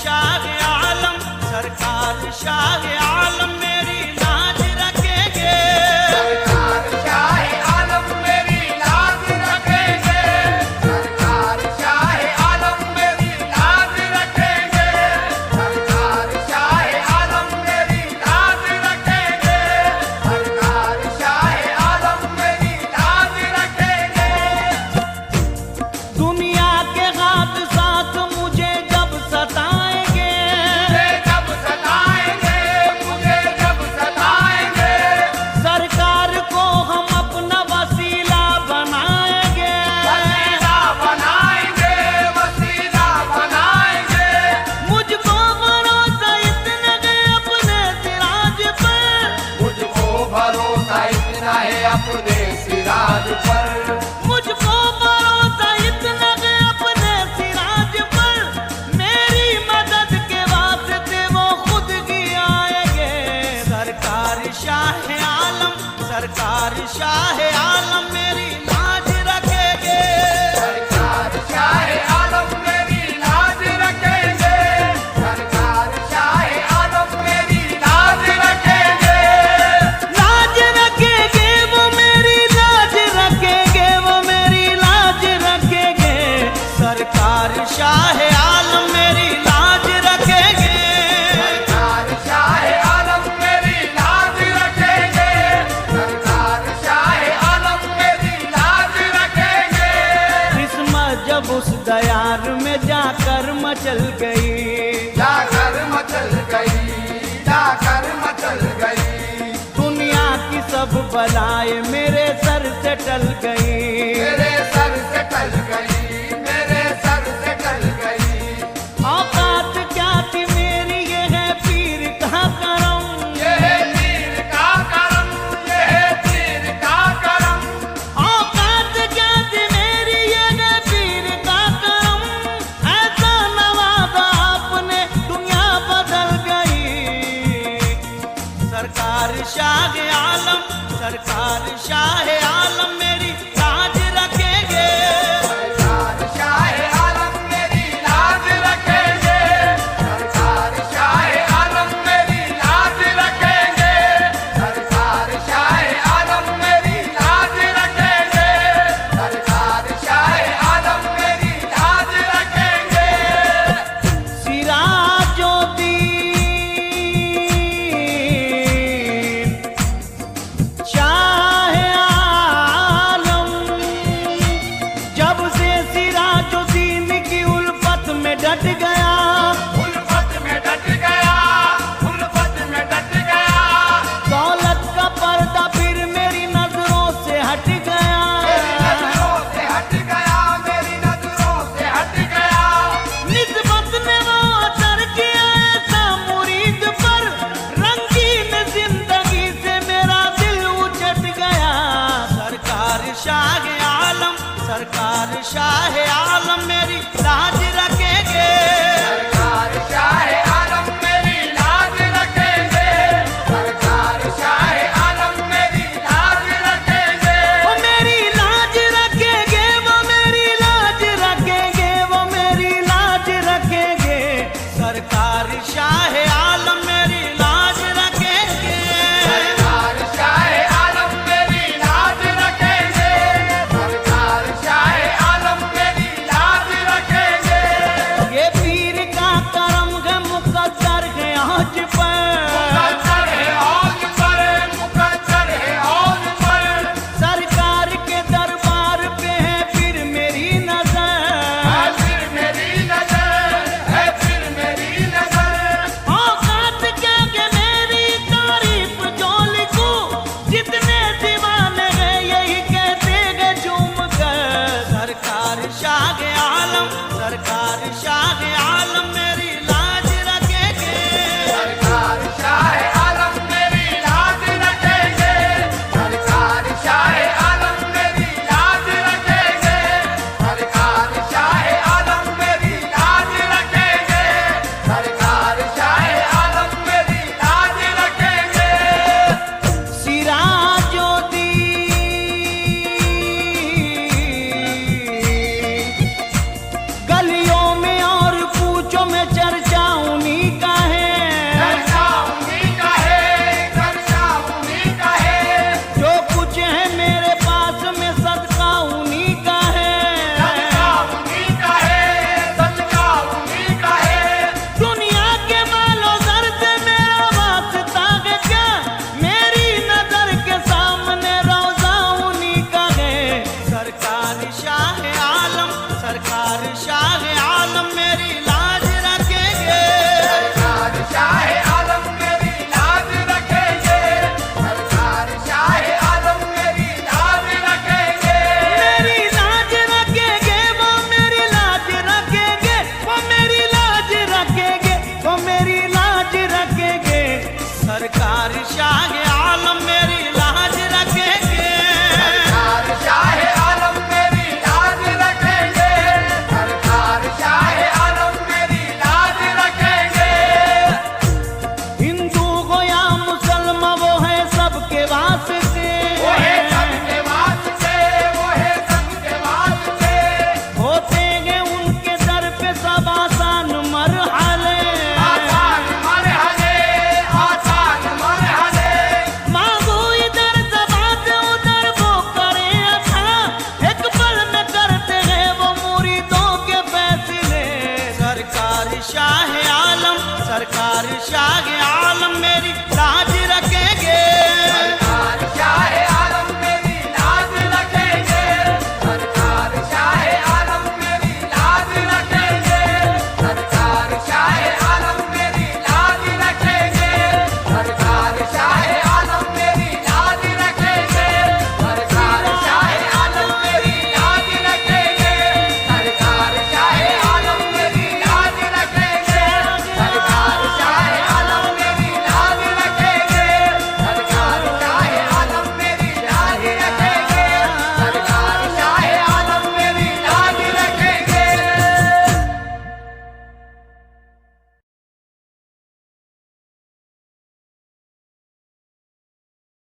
शाह आलम, सरकार शाह आलम मेरी लाज रखेंगे। सरकार शाह आलम मेरी लाज रखेंगे। सरकार शाह आलम मेरी लाज रखेंगे। सरकार शाह आलम मेरी लाज रखेंगे। सरकार शाह आलम मेरी लाज रखेंगे। दुनिया के हादसात मुझे जब सताएंगे, मुझे जब सताएंगे, सरकार को हम अपना वसीला बनाएंगे। वसीला बनाएंगे, वसीला बनाएंगे। मुझको भरोसा इतना है अपने सिराज पर, मुझको भरोसा इतना है अपने सिराज पर। मुझको भरोसा इतना है अपने सिराज पर, मेरी मदद के वास्ते वो खुद ही आएंगे। सरकार शाह आलम, सरकार शाह आलम मेरी लाज रखेंगे। सरकार शाह आलम मेरी लाज रखेंगे। सरकार शाह आलम मेरी लाज रखेंगे। लाज रखेंगे वो मेरी लाज रखेंगे, वो मेरी लाज रखेंगे। सरकार शाह आलम मेरी लाज रखेंगे। सरकार शाह आलम मेरी लाज रखेंगे। सरकार शाह आलम मेरी लाज रखेंगे। किस्मत जब उस दयार में जाकर मचल गई, जाकर मचल गई, जाकर मचल गई। दुनिया की सब बलाएं मेरे सर से टल गई। मेरे सर से टल गई, मेरे सर से टल गई। औकात क्या थी मेरी, ये है पीर का करम। ये है पीर का करम, ये है पीर का करम। औकात क्या थी मेरी, ये है पीर का करम। ऐसा नवाजा आपने दुनिया बदल गई। सरकार शाह आलम, सरकार शाह आलम मेरी लाज रखेंगे। सरकार शाह आलम, सरकार शाह आलम।